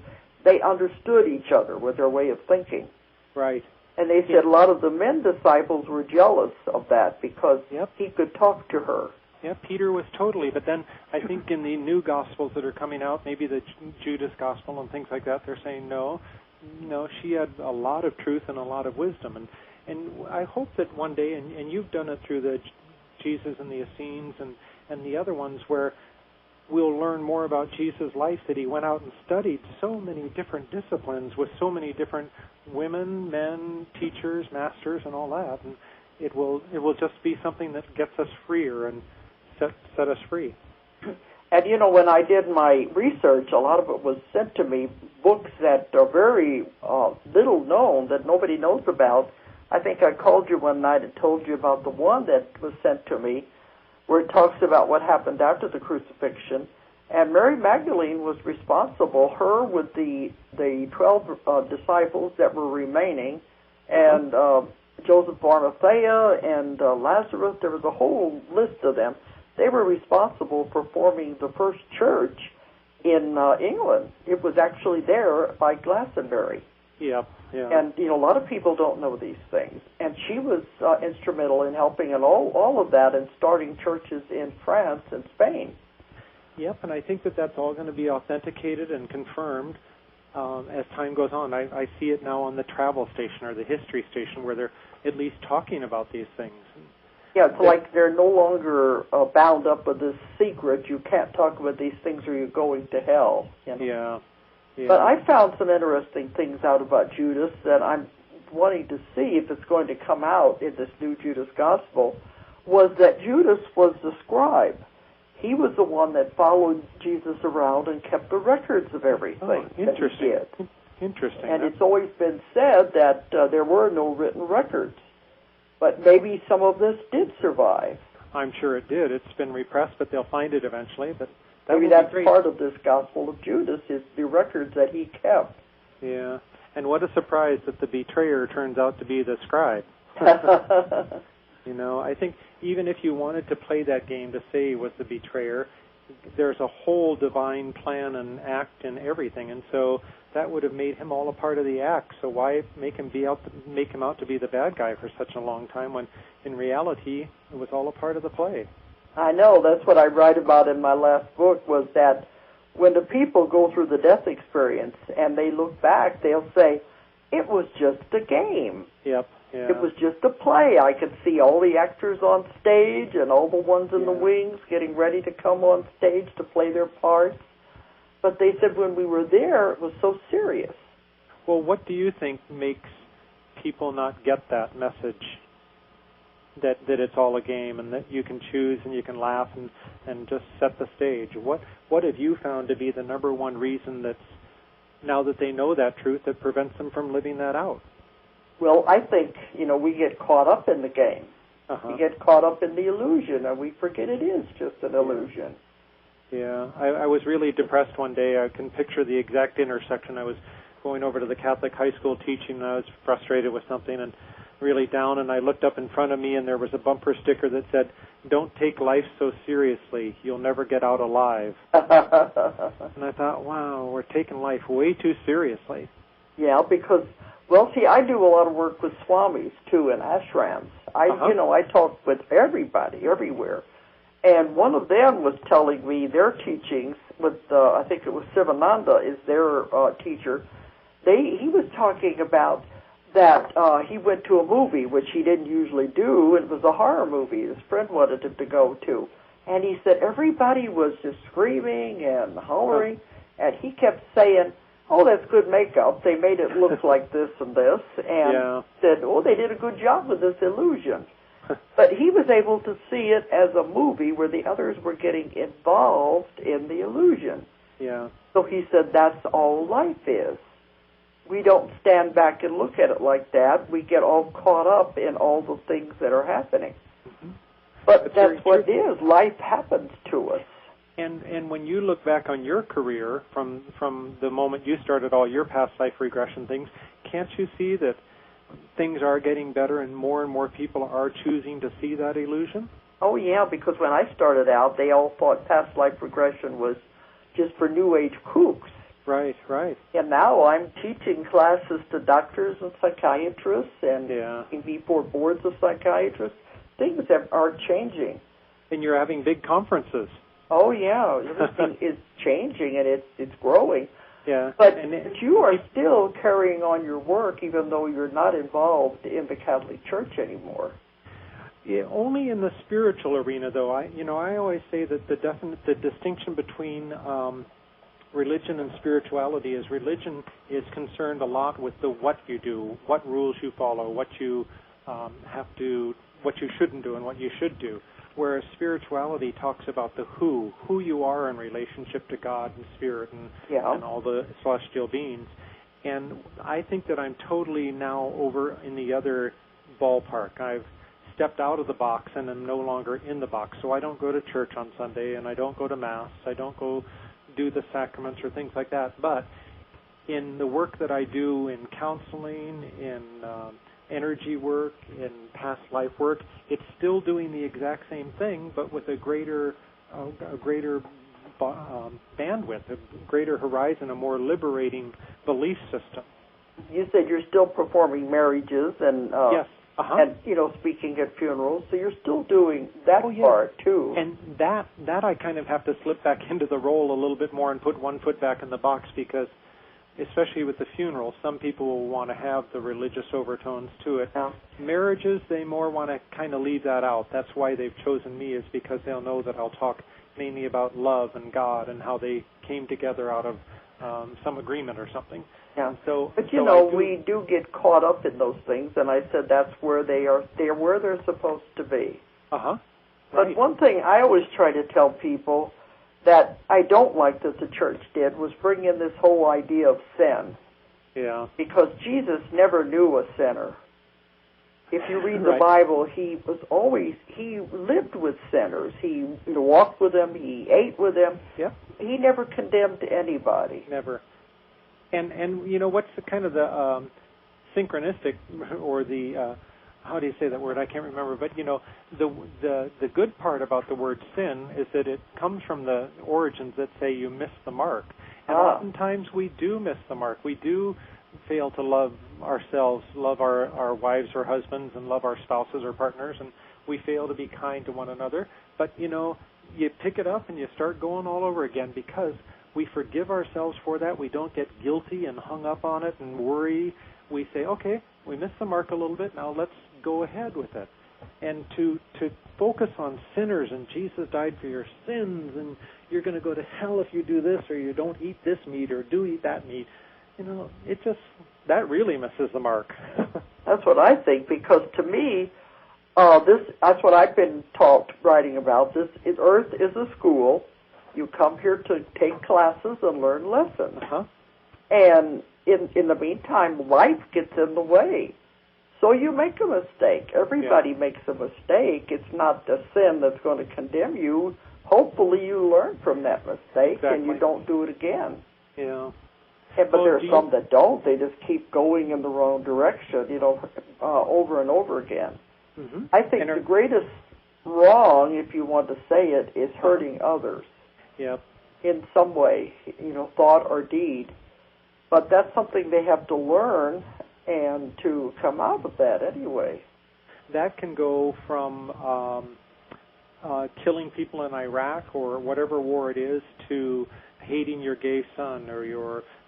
S1: they understood each other with their way of thinking.
S2: Right.
S1: And they said a lot of the men disciples were jealous of that because he could talk to her.
S2: Yeah, Peter was totally. But then I think in the new Gospels that are coming out, maybe the Judas Gospel and things like that, they're saying no, she had a lot of truth and a lot of wisdom. And I hope that one day, and you've done it through the Jesus and the Essenes and the other ones, where we'll learn more about Jesus' life, that he went out and studied so many different disciplines with so many different women, men, teachers, masters, and all that. And it will just be something that gets us freer and set us free.
S1: And, you know, when I did my research, a lot of it was sent to me, books that are very little known, that nobody knows about. I think I called you one night and told you about the one that was sent to me, where it talks about what happened after the crucifixion. And Mary Magdalene was responsible, her with the 12 disciples that were remaining, and Joseph Arimathea and Lazarus. There was a whole list of them. They were responsible for forming the first church in England. It was actually there by Glastonbury.
S2: Yeah.
S1: And, you know, a lot of people don't know these things. And she was instrumental in helping in all of that and starting churches in France and Spain.
S2: Yep, and I think that that's all going to be authenticated and confirmed as time goes on. I see it now on the travel station or the history station where they're at least talking about these things.
S1: Yeah, it's like they're no longer bound up with this secret. You can't talk about these things or you're going to hell. You know?
S2: Yeah.
S1: But I found some interesting things out about Judas that I'm wanting to see if it's going to come out in this new Judas Gospel, was that Judas was the scribe. He was the one that followed Jesus around and kept the records of everything that he did.
S2: Interesting.
S1: And it's always been said that there were no written records. But maybe some of this did survive.
S2: I'm sure it did. It's been repressed, but they'll find it eventually. But
S1: maybe that's part of this Gospel of Judas, is the records that he kept.
S2: Yeah. And what a surprise that the betrayer turns out to be the scribe. You know, I think even if you wanted to play that game to say he was the betrayer, there's a whole divine plan and act and everything, and so that would have made him all a part of the act. So why make him out to be the bad guy for such a long time when in reality it was all a part of the play?
S1: I know. That's what I write about in my last book, was that when the people go through the death experience and they look back, they'll say, it was just a game.
S2: Yep. Yeah.
S1: It was just a play. I could see all the actors on stage and all the ones in the wings getting ready to come on stage to play their parts. But they said when we were there, it was so serious.
S2: Well, what do you think makes people not get that message, that it's all a game and that you can choose and you can laugh and just set the stage? What have you found to be the number one reason that's, now that they know that truth, that prevents them from living that out?
S1: Well, I think, you know, we get caught up in the game. We get caught up in the illusion, and we forget it is just an illusion.
S2: Yeah, I was really depressed one day. I can picture the exact intersection. I was going over to the Catholic high school teaching, and I was frustrated with something and really down, and I looked up in front of me, and there was a bumper sticker that said, "Don't take life so seriously. You'll never get out alive." And I thought, wow, we're taking life way too seriously.
S1: Yeah, because, well, see, I do a lot of work with swamis, too, in ashrams. You know, I talk with everybody, everywhere. And one of them was telling me their teachings with, I think it was Sivananda is their teacher. He was talking about that he went to a movie, which he didn't usually do. It was a horror movie his friend wanted him to go to. And he said everybody was just screaming and hollering, and he kept saying, oh, that's good makeup. They made it look like this and this, and said, oh, they did a good job with this illusion. But he was able to see it as a movie where the others were getting involved in the illusion.
S2: Yeah.
S1: So he said that's all life is. We don't stand back and look at it like that. We get all caught up in all the things that are happening. But that's what it is. Life happens to us.
S2: And when you look back on your career from the moment you started all your past life regression things, can't you see that things are getting better and more people are choosing to see that illusion?
S1: Oh, yeah, because when I started out, they all thought past life regression was just for New Age kooks.
S2: Right.
S1: And now I'm teaching classes to doctors and psychiatrists and before boards of psychiatrists. Things are changing.
S2: And you're having big conferences.
S1: Oh, yeah. Everything is changing, and it's growing.
S2: Yeah.
S1: But you are still carrying on your work, even though you're not involved in the Catholic Church anymore.
S2: Yeah, only in the spiritual arena, though. I always say that the distinction between religion and spirituality is religion is concerned a lot with the what you do, what rules you follow, what you what you shouldn't do, and what you should do. whereas spirituality talks about the who you are in relationship to God and Spirit and all the celestial beings. And I think that I'm totally now over in the other ballpark. I've stepped out of the box and am no longer in the box. So I don't go to church on Sunday, and I don't go to Mass. I don't go do the sacraments or things like that. But in the work that I do in counseling, in energy work, in past life work, it's still doing the exact same thing, but with a greater bandwidth, a greater horizon, a more liberating belief system.
S1: You said you're still performing marriages and
S2: yes.
S1: And speaking at funerals, so you're still doing that part too.
S2: And that I kind of have to slip back into the role a little bit more and put one foot back in the box, because especially with the funeral, some people will want to have the religious overtones to it.
S1: Yeah.
S2: Marriages, they more want to kind of leave that out. That's why they've chosen me, is because they'll know that I'll talk mainly about love and God and how they came together out of some agreement or something.
S1: Yeah. But we do get caught up in those things, and I said that's where they're where they're supposed to be.
S2: Right.
S1: But one thing I always try to tell people that I don't like that the church did was bring in this whole idea of sin.
S2: Yeah.
S1: Because Jesus never knew a sinner. If you read the Bible, he lived with sinners. He walked with them. He ate with them.
S2: Yeah.
S1: He never condemned anybody.
S2: Never. And what's the kind of the synchronistic, or the how do you say that word? I can't remember. But the good part about the word sin is that it comes from the origins that say you miss the mark. And oftentimes we do miss the mark. We do fail to love ourselves, love our wives or husbands, and love our spouses or partners, and we fail to be kind to one another. But you pick it up and you start going all over again, because we forgive ourselves for that. We don't get guilty and hung up on it and worry. We say, okay, we missed the mark a little bit, now let's go ahead with it. And to focus on sinners, and Jesus died for your sins, and you're going to go to hell if you do this, or you don't eat this meat, or do eat that meat, that really misses the mark.
S1: That's what I think, because to me, that's what I've been taught writing about. Earth is a school. You come here to take classes and learn lessons. And in the meantime, life gets in the way. So you make a mistake. Everybody makes a mistake. It's not the sin that's going to condemn you. Hopefully you learn from that mistake and you don't do it again.
S2: Yeah.
S1: But there are some that don't. They just keep going in the wrong direction, over and over again.
S2: Mm-hmm.
S1: I think the greatest wrong, if you want to say it, is hurting others.
S2: Yep.
S1: In some way, thought or deed. But that's something they have to learn and to come out of that anyway.
S2: That can go from killing people in Iraq or whatever war it is, to hating your gay son or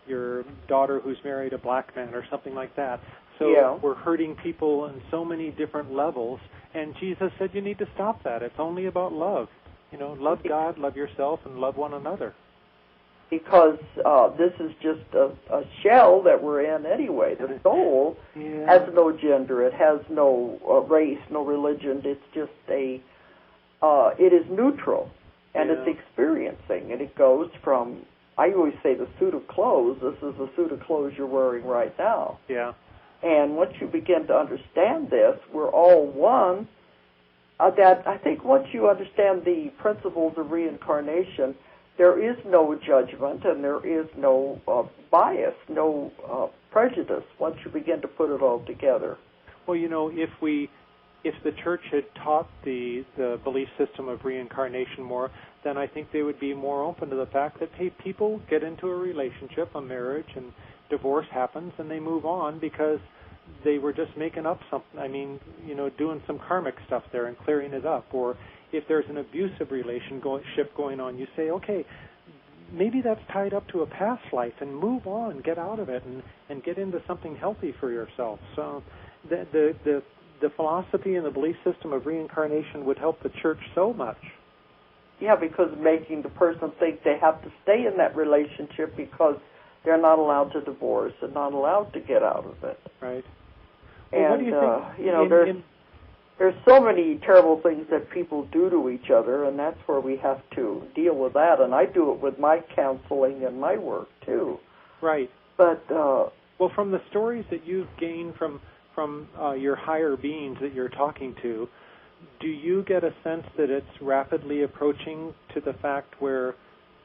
S2: your daughter who's married a black man or something like that. So we're hurting people in so many different levels, and Jesus said you need to stop that. It's only about love. Love God, love yourself, and love one another. Because
S1: this is just a shell that we're in anyway. The soul has no gender. It has no race, no religion. It's just it is neutral, and it's experiencing. And it goes from, I always say, the suit of clothes. This is the suit of clothes you're wearing right now.
S2: Yeah.
S1: And once you begin to understand this, we're all one. That I think once you understand the principles of reincarnation, there is no judgment and there is no bias, no prejudice once you begin to put it all together.
S2: Well, if the church had taught the belief system of reincarnation more, then I think they would be more open to the fact that, hey, people get into a relationship, a marriage, and divorce happens, and they move on because they were just making up something. Doing some karmic stuff there and clearing it up. Or if there's an abusive relationship going on, you say, okay, maybe that's tied up to a past life, and move on, get out of it, and get into something healthy for yourself. So the philosophy and the belief system of reincarnation would help the church so much.
S1: Yeah, because making the person think they have to stay in that relationship because they're not allowed to divorce and not allowed to get out of it.
S2: Right.
S1: And,
S2: what do you think?
S1: there's so many terrible things that people do to each other, and that's where we have to deal with that. And I do it with my counseling and my work too.
S2: Right.
S1: But
S2: well, from the stories that you've gained from your higher beings that you're talking to, do you get a sense that it's rapidly approaching to the fact where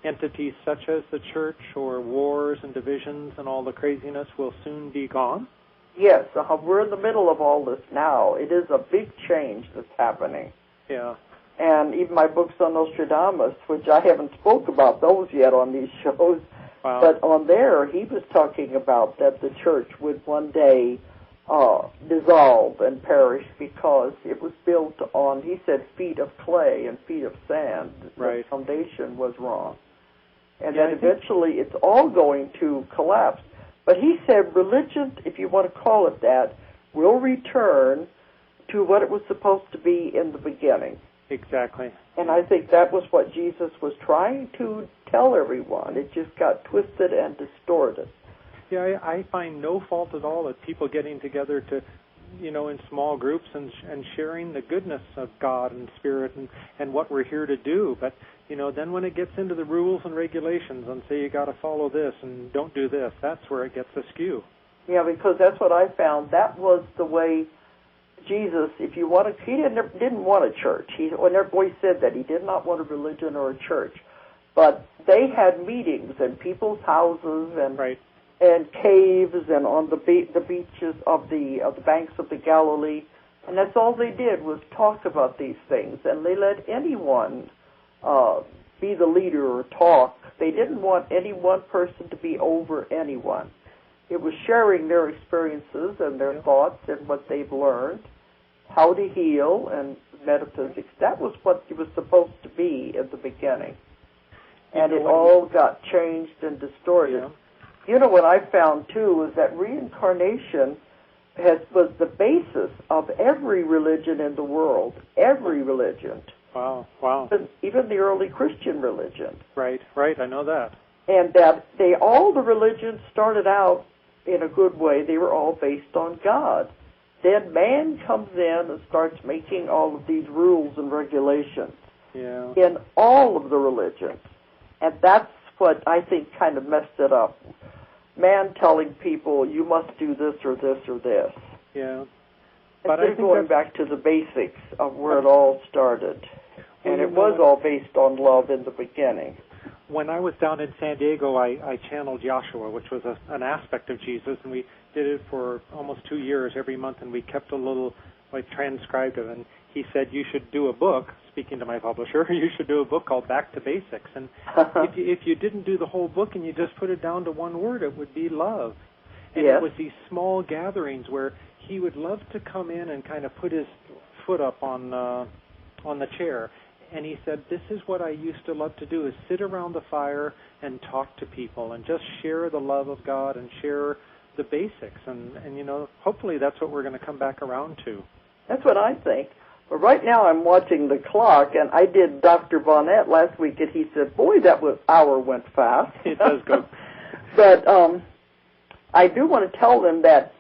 S2: entities such as the church or wars and divisions and all the craziness will soon be gone?
S1: Yes, we're in the middle of all this now. It is a big change that's happening.
S2: Yeah.
S1: And even my books on Nostradamus, which I haven't spoke about those yet on these shows,
S2: wow.
S1: But on there he was talking about that the church would one day dissolve and perish because it was built on, he said, feet of clay and feet of sand.
S2: Right.
S1: The foundation was wrong. And
S2: Yeah,
S1: then eventually it's all going to collapse. But he said religion, if you want to call it that, will return to what it was supposed to be in the beginning.
S2: Exactly.
S1: And I think that was what Jesus was trying to tell everyone. It just got twisted and distorted.
S2: Yeah, I find no fault at all at people getting together to, in small groups and sharing the goodness of God and Spirit and what we're here to do. But, then when it gets into the rules and regulations and say you got to follow this and don't do this, that's where it gets askew.
S1: Yeah, because that's what I found. That was the way Jesus, if you want to, he didn't want a church. When their boy said that, he did not want a religion or a church. But they had meetings in people's houses and
S2: right.
S1: and caves and on the beaches of the banks of the Galilee, and that's all they did was talk about these things, and they let anyone be the leader or talk. They didn't want any one person to be over anyone. It was sharing their experiences and their thoughts and what they've learned, how to heal and metaphysics. That was what it was supposed to be at the beginning, and it all got changed and distorted.
S2: Yeah.
S1: What I found, too, was that reincarnation was the basis of every religion in the world, every religion.
S2: Wow.
S1: Even the early Christian religion.
S2: Right, I know that.
S1: And that all the religions started out in a good way. They were all based on God. Then man comes in and starts making all of these rules and regulations in all of the religions. And that's what I think kind of messed it up. Man telling people, you must do this or this or this.
S2: Yeah. But I think
S1: going back to the basics of where it all started. And it was all based on love in the beginning.
S2: When I was down in San Diego, I channeled Joshua, which was an aspect of Jesus, and we did it for almost 2 years every month, and we kept a little, transcribed it. And he said, you should do a book, speaking to my publisher, you should do a book called Back to Basics. And if you didn't do the whole book and you just put it down to one word, it would be love. And it was these small gatherings where he would love to come in and kind of put his foot up on the chair. And he said, this is what I used to love to do, is sit around the fire and talk to people and just share the love of God and share the basics. And hopefully that's what we're going to come back around to. That's
S1: what I think. But right now I'm watching the clock, and I did Dr. Bonnet last week, and he said, boy, that hour went fast.
S2: It does go.
S1: But I do want to tell them that,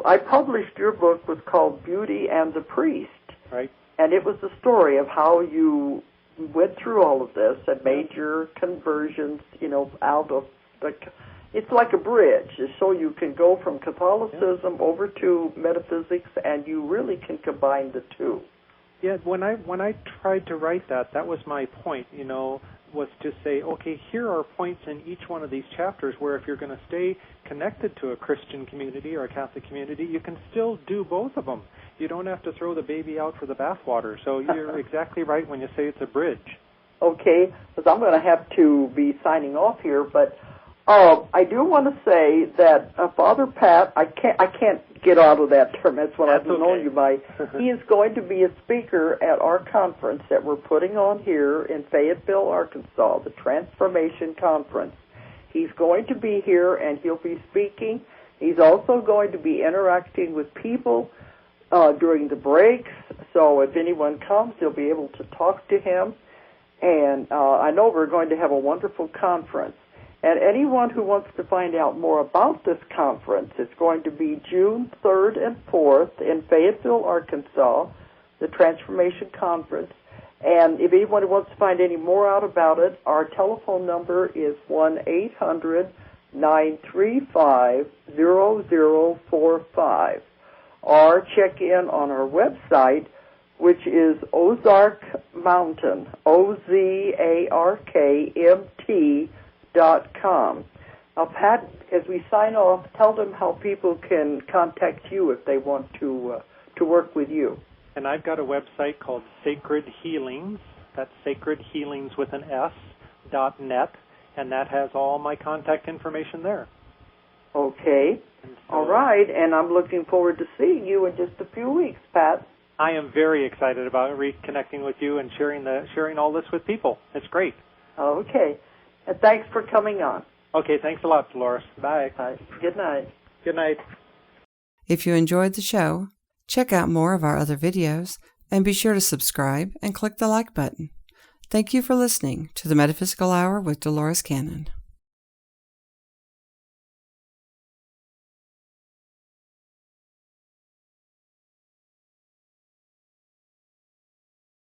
S1: I published your book was called Beauty and the Priest.
S2: Right.
S1: And it was the story of how you went through all of this and made your conversions, out of it's like a bridge. So you can go from Catholicism over to metaphysics, and you really can combine the two.
S2: Yeah, when I tried to write that was my point, was to say, okay, here are points in each one of these chapters where if you're going to stay connected to a Christian community or a Catholic community, you can still do both of them. You don't have to throw the baby out for the bathwater. So you're exactly right when you say it's a bridge. Okay, because I'm going to have to be signing off here, but I do want to say that Father Pat, I can't get out of that term. That's what I've known you by. He is going to be a speaker at our conference that we're putting on here in Fayetteville, Arkansas, the Transformation Conference. He's going to be here, and he'll be speaking. He's also going to be interacting with people during the breaks. So if anyone comes, they'll be able to talk to him. And I know we're going to have a wonderful conference. And anyone who wants to find out more about this conference, it's going to be June 3rd and 4th in Fayetteville, Arkansas.
S1: the Transformation Conference. And if anyone wants to find any more out about it, our telephone number is 1-800-935-0045. Or check in on our website, which is Ozark Mountain, OZARKMT.com. Now, Pat, as we sign off, tell them how people can contact you if they want to work with you.
S2: And I've got a website called Sacred Healings. That's Sacred Healings with an S, .net, and that has all my contact information there.
S1: Okay. All right, and I'm looking forward to seeing you in just a few weeks, Pat.
S2: I am very excited about reconnecting with you and sharing all this with people. It's great.
S1: Okay. And thanks for coming on.
S2: Okay, thanks a lot, Dolores. Bye.
S1: Bye. Good night.
S2: Good night.
S3: If you enjoyed the show, check out more of our other videos and be sure to subscribe and click the like button. Thank you for listening to the Metaphysical Hour with Dolores Cannon.